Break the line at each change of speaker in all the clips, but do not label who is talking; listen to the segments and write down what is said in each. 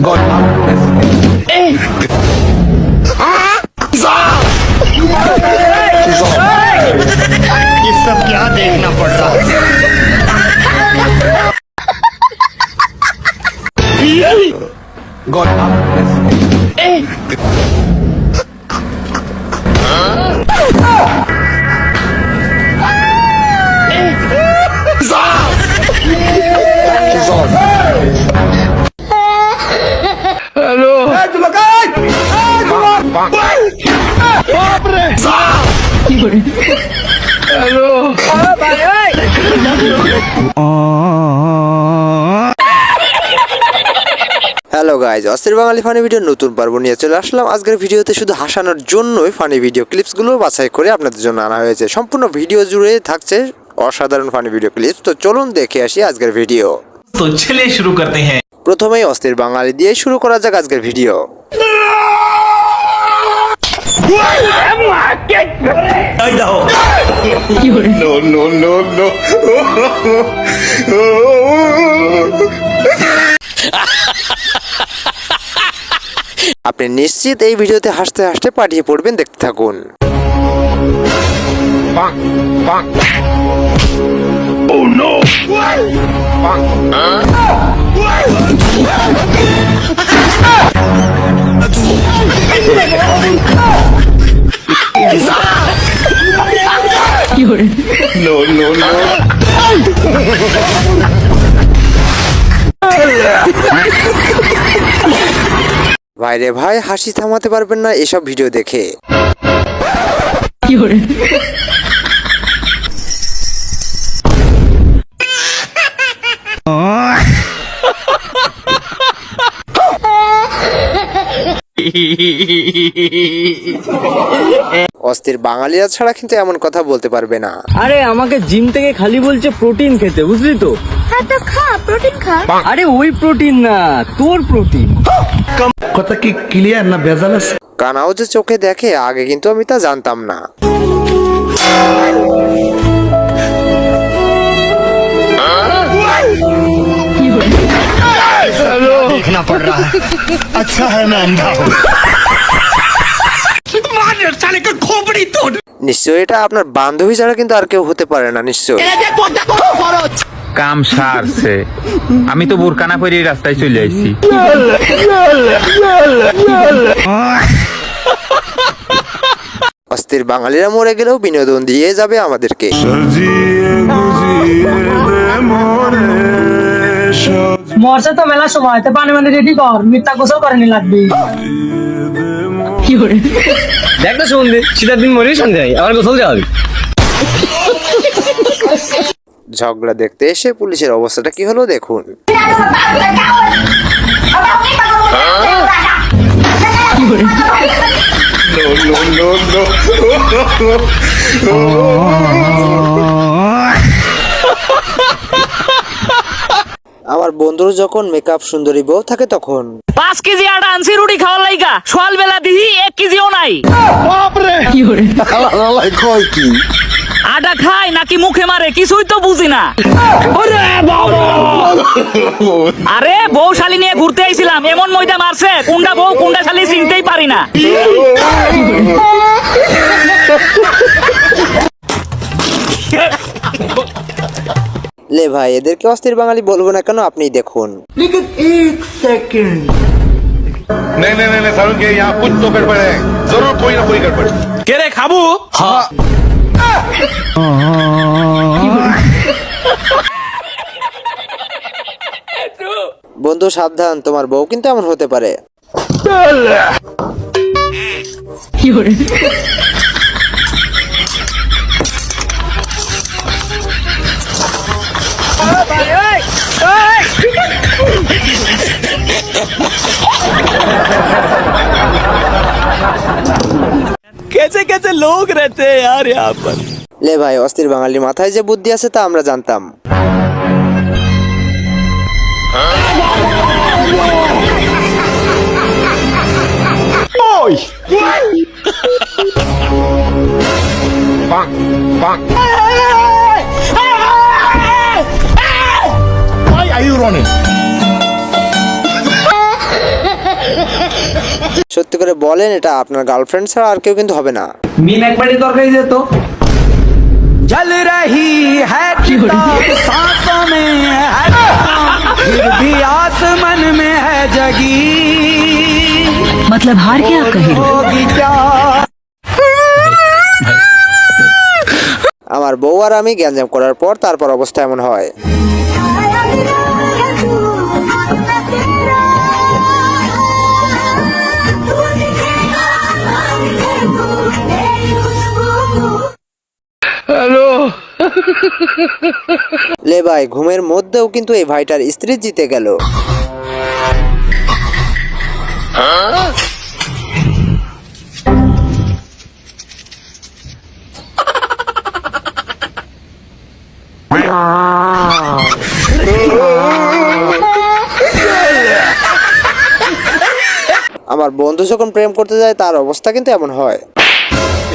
God.
ये सब क्या देखना पड़ रहा है?
God.
হ্যালো গাইজ, অস্থির বাঙালি ফানি ভিডিও নতুন পর্ব নিয়ে চলে আসলাম। আজকের ভিডিওতে শুধু হাসানোর জন্যই ফানি ভিডিও ক্লিপসগুলো বাছাই করে আপনাদের জন্য আনা হয়েছে। সম্পূর্ণ ভিডিও জুড়ে থাকছে অসাধারণ ফানি ভিডিও ক্লিপস। তো চলুন দেখে আসি আজকের ভিডিও।
তো চলিয়ে শুরু করতে হ্যাঁ।
প্রথমেই অস্থির বাঙালি দিয়ে শুরু করা যাক আজকের ভিডিও। আপনি নিশ্চিত এই ভিডিওতে হাসতে হাসতে পাঠিয়ে পড়বেন, দেখতে থাকুন। ভাইরে ভাই, হাসি থামাতে পারবেন না এসব ভিডিও দেখে। অস্থির বাঙালিরা ছাড়া কিন্তু এমন কথা বলতে পারবে না।
আরে আমাকে জিম থেকে খালি বলছে প্রোটিন খেতে, বুঝলি তো?
হ্যাঁ তো খা, প্রোটিন খা।
আরে ওই প্রোটিন না, তোর প্রোটিন।
কথা কি ক্লিয়ার না ভেজাল আছে?
কানাও যে চোখে দেখে, আগে কিন্তু আমি তা জানতাম না।
देखना पड़ रहा है। अच्छा है मैं अंधा हूँ।
নিশ্চয়ই এটা আপনার বান্ধবী ছাড়া কিন্তু আর কেউ হতে পারে না, নিশ্চয়।
কাম সারছে, আমি তো বোরকানা পরে রাস্তায় চলে আইছি।
অস্থির বাঙালিরা মরে গেলেও বিনোদন দিয়ে যাবে আমাদেরকে।
মরছে তো মেলা সময়, তো পানি মানে রেডি কর, মিথ্যা গোসল করে নি লাগবে।
দেখ না সন্ধে, শীতের দিন মরেই সন্ধ্যায় আবার গোসল দেওয়া হবে।
ঝগড়া দেখতে এসে পুলিশের অবস্থাটা কি হলো দেখুন। আমার বন্ধুর যখন মেকআপ সুন্দরী বউ থাকে তখন
5 কেজি আটা আনছি রুটি খাওয়ার লাইগা, সকাল বেলা দিহি 1 কেজিও নাই। আটা খায় নাকি মুখে মারে কিছুই তো বুঝি না। আরে বউ শালি নিয়ে ঘুরতে আইছিলাম, এমন ময়দা মারছে কোনটা বউ কোনটা শালি চিনতেই পারি না।
লে ভাই, এদেরকে অস্থির বাঙালি বলবো না কেন, আপনিই দেখুন।
नहीं नहीं नहीं सारुण के यहाँ कुछ तो गड़बड़ है, जरूर कोई ना कोई गड़बड़।
কে রে খাবো? হ্যাঁ।
বন্ধু সাবধান, তোমার বউ কিন্তু এমন হতে পারে।
कैसे कैसे लोग रहते हैं यार यहाँ पर।
লে ভাই, অস্থির বাঙালির মাথায় যে বুদ্ধি আছে তা আমরা জানতাম।
Why are you running?
সত্যি করে বলেন, এটা আপনার গার্লফ্রেন্ড ছাড়া আর কেউ কিন্তু হবে না।
মিন একবারই তরকারি যেত জল রহি হ্যায় सांसों में है फिर भी आसमान में है जगी
मतलब हार क्या कही
होगी क्या
আমার বউ আর আমি গ্যাঞ্জাম করার পর তারপর অবস্থা এমন হয়। লে ভাই, ঘুমের মধ্যেও কিন্তু এই ভাইটার স্ত্রী জিতে গেল। আমার বন্ধু যখন প্রেম করতে যায় তার অবস্থা কিন্তু এমন হয়।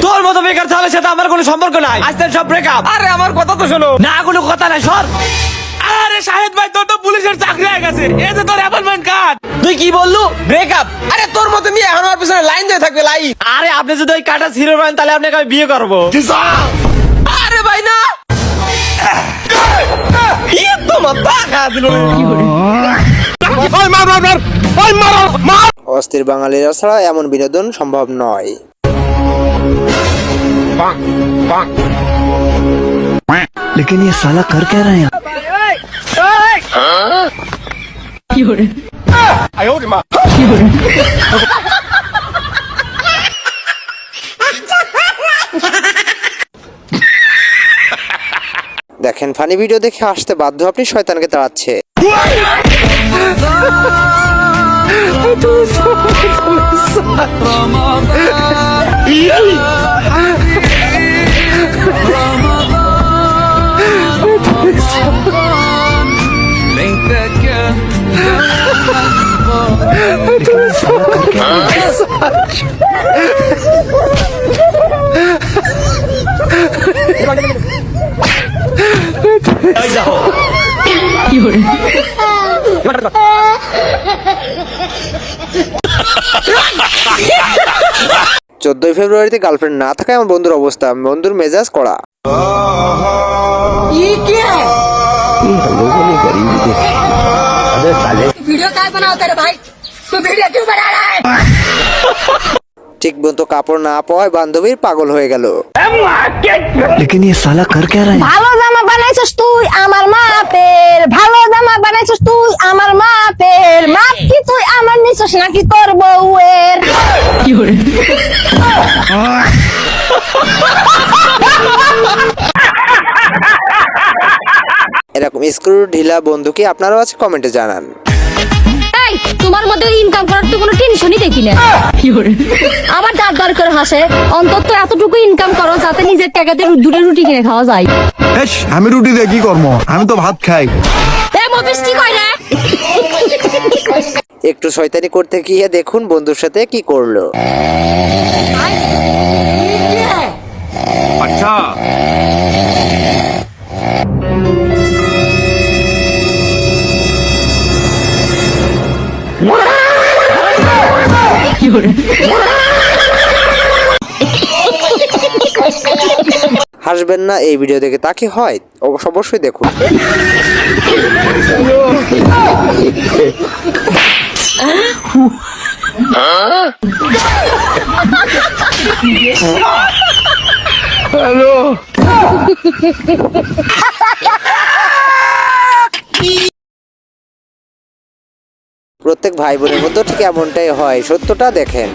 তোর মতো বেকার ছেলের সাথে আমার কোনো সম্পর্ক নাই, আজকে সব ব্রেকআপ। আরে আমার কথা তো শোনো না, কোনো কথা নাই, সর। আরে শাহেদ ভাই, তোর তো পুলিশের চাকরি হয়ে গেছে, এই যে তোর অ্যাপয়েন্টমেন্ট কার্ড। তুই কি বললু? ব্রেকআপ? আরে তোর মতো মেয়ে এখন আমার পিছনে লাইন দিয়ে থাকবে, লাইন। আরে আপনি যদি ওই কাটা হিরো পান তাহলে আপনাকে আমি বিয়ে করবো। আরে ভাই না, তোমার টাকা দিল।
অস্থির বাঙালিরা ছাড়া এমন বিনোদন সম্ভব নয়।
लेकिन ये साला कर क्या रहे हैं?
দেখেন, ফানি ভিডিও দেখে আসতে বাধ্য আপনি শয়তানকে তাড়াচ্ছে। চোদ্দই ফেব্রুয়ারিতে গার্লফ্রেন্ড না থাকায় আমার বন্ধুর অবস্থা, বন্ধুর মেজাজ কড়া।
वीडियो क्या बनाते रे भाई तू वीडियो क्यों बना रहा है
ঠিক মতো কাপড় না পাওয়ায় বান্ধবীর পাগল হয়ে গেল।
लेकिन ये साला कर क्या रहे हैं?
ভালো জামা বানাইছস তুই আমার মাপের ভালো জামা বানাইছস তুই আমার মাপের মাপ কি তুই আমার নিছস নাকি তোর বউয়ের কি করে
এরকম স্ক্রু ঢিলা বন্ধু কি আপনারও আছে? কমেন্টে জানান।
এই তোমার মধ্যে ইনকাম করার তো কোনো টেনশনই দেখি না কি করে আবার দাঁত বার করে হাসে অন্তত এতটুকু ইনকাম করো যাতে নিজের টাকাতে দুটো রুটি কিনে খাওয়া যায়
আমি রুটি দিয়ে কি করবো? আমি তো ভাত খাই।
এ মফিস কি কই রে
একটু শয়তানি করতে গিয়ে দেখুন বন্ধুর সাথে কি করলো।
আচ্ছা,
হাসবেন না, এই ভিডিও দেখে তা কি হয়? অবশ্যই দেখুন। প্রত্যেক ভাই বোনের মধ্যে ঠিক এমনটাই হয়, সত্যটা দেখেন।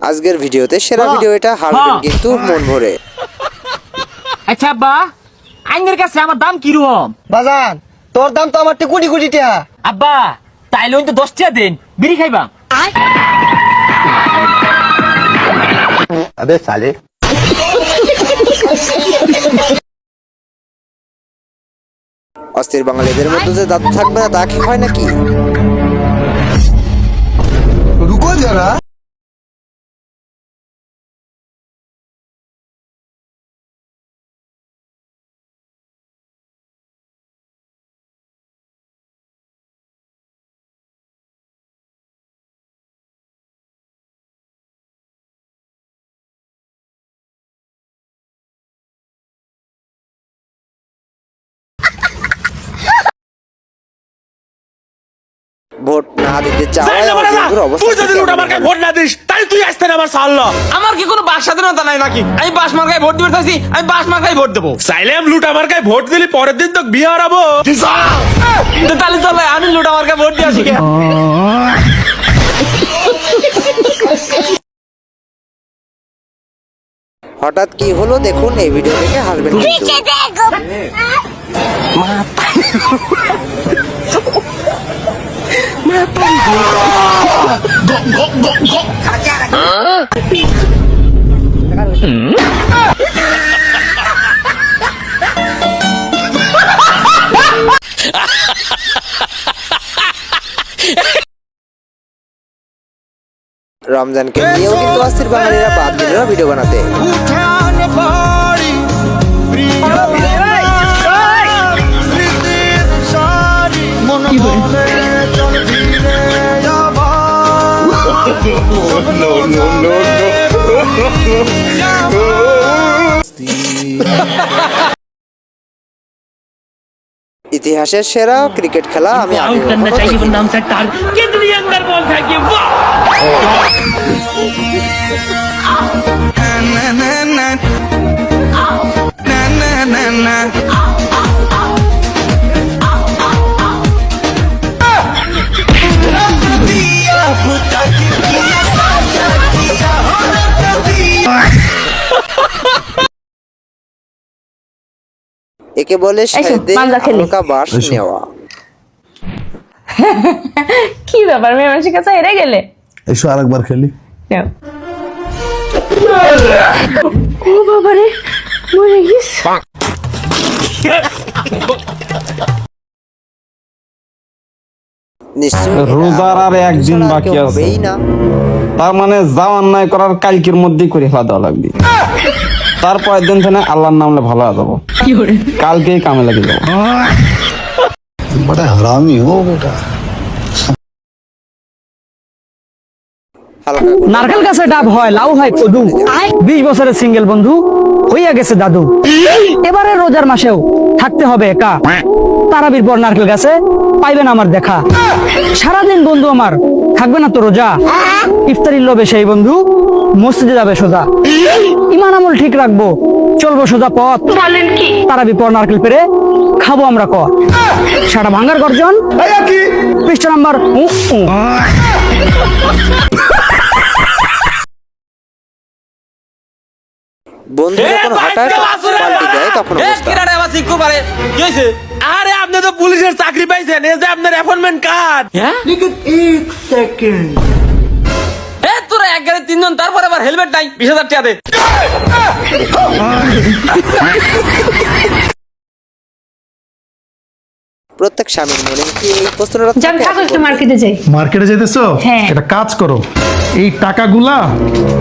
আজকের ভিডিওতে সেরা ভিডিও এটা, হারবেন কিন্তু মন ভরে।
আচ্ছা আব্বা, আইনের কাছে আমার দাম কি রকম?
বাজান, তোর দাম তো আমার কোটি কোটি টাকা।
আব্বা তাইলে তো 10 টাকা দেন, বিড়ি খাইবা।
আবে সালে, অস্থির বাঙালিদের মধ্যে যে দাদু থাকবে না তা কি হয় নাকি?
রুকো যারা।
ভোট না দিতে চাওয়ায় আমার বন্ধুর অবস্থা
তুই যদি
কি
লুট
এমন
আমার গায়ে
হলো?
ভোট না দিস তাই তুই আসতে না আমার সাল্লা। আমার কি কোনো বাক স্বাধীনতা নাই নাকি? আমি বাস মার্কায় ভোট দিতে চাইছি, আমি বাস মার্কায় ভোট দেবো। চাইলাম লুট আমার গায়ে ভোট দিলি পরের দিন তো বিয়ে হারাবো। তাহলে চল ভাই, আমি লুট আমার গায়ে ভোট দিয়ে আসি।
হঠাৎ কি হলো দেখুন এই ভিডিও দেখে হাসবেন কিন্তু। রমজানকে নিয়েও কিন্তু অস্থির বাঙালিরা বাদ দিল না ভিডিও বানাতে। ইতিহাসের সেরা ক্রিকেট খেলা আমি আগে কখনো দেখিনি। একে বলে সাথে হালকা বাস নেওয়া।
কি ব্যাপার মেয়ে মানুষের কাছে হেরে গেলে?
এসো আরেকবার খেলি।
ও বাবারে মরে গেছে।
নিশ্চয়ই
রোজার আর একদিন বাকি আছে।
হবেই না।
তার মানে যাও অন্যায় করার কালকের মধ্যেই করে ফেলা দেওয়া লাগবে। তারপরের দিন থেকে আল্লাহর নামলে ভালো হয়ে যাবো, কালকেই কামে লাগে যাবো।
বড় হারামি হো বেটা।
হালকা করে
নারকেল গাছে ডাব হয়, লাউ হয় কদু। 20 বছরের সিঙ্গেল বন্ধু হইয়া গেছে দাদু। এবারে রোজার মাসেও থাকতে হবে একা। তারাবির পর নারকেল গাছে পাইবেন আমার দেখা। সারাদিন বন্ধু আমার থাকবে না তো রোজা। ইফতারির লোভে সেই বন্ধু মসজিদে যাবে সোজা। ইমান আমল ঠিক রাখবো, চলবো সোজা পথ। তারাবির পর নারকেল পেরে খাবো আমরা কত। সারা ভাঙ্গার গর্জন পৃষ্ঠা নাম্বার
বন্ধু যখন হঠাৎ পাল্টি দেয় তখন অবস্থা।
আরে আপনি তো পুলিশের চাকরি পাইছেন, এই যে আপনার অ্যাপয়েন্টমেন্ট কার্ড। তোরা এক গাড়ি 3 জন, তারপর আবার হেলমেট নাই। 20,000 টাকা দে।
প্রত্যেক স্বামীর মনে কি এই প্রশ্নটা
যান থাকো একটু মার্কেটে যাই।
মার্কেটে যেতেছো?
হ্যাঁ।
একটা কাজ করো, এই টাকাগুলা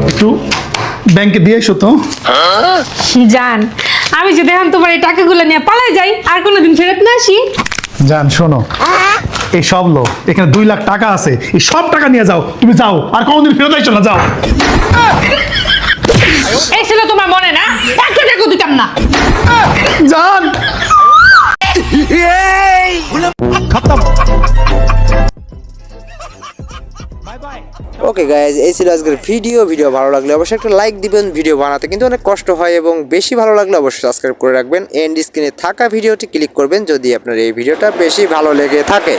একটু ব্যাংকে দিয়ে এসো তো।
জান আমি যদি এখন তোমার এই টাকাগুলো নিয়ে পালাই যাই আর কোনোদিন ফেরত না আসি।
জান শোনো, এই সব লোক এখানে 2 লাখ টাকা আছে, এই সব টাকা নিয়ে যাও, তুমি যাও, আর কোনোদিন ফেরত আইছো না, যাও।
এই ছিল তোমার মনে না? একটা টাকা দিতাম না।
জান
ওকে গাইজ, এই ছিল আজকের ভিডিও ভালো লাগলে অবশ্যই একটা লাইক দিবেন। ভিডিও বানাতে কিন্তু অনেক কষ্ট হয় এবং বেশি ভালো লাগলে অবশ্যই সাবস্ক্রাইব করে রাখবেন। এন্ড স্ক্রিনে থাকা ভিডিওটি ক্লিক করবেন যদি আপনার এই ভিডিওটা বেশি ভালো লেগে থাকে।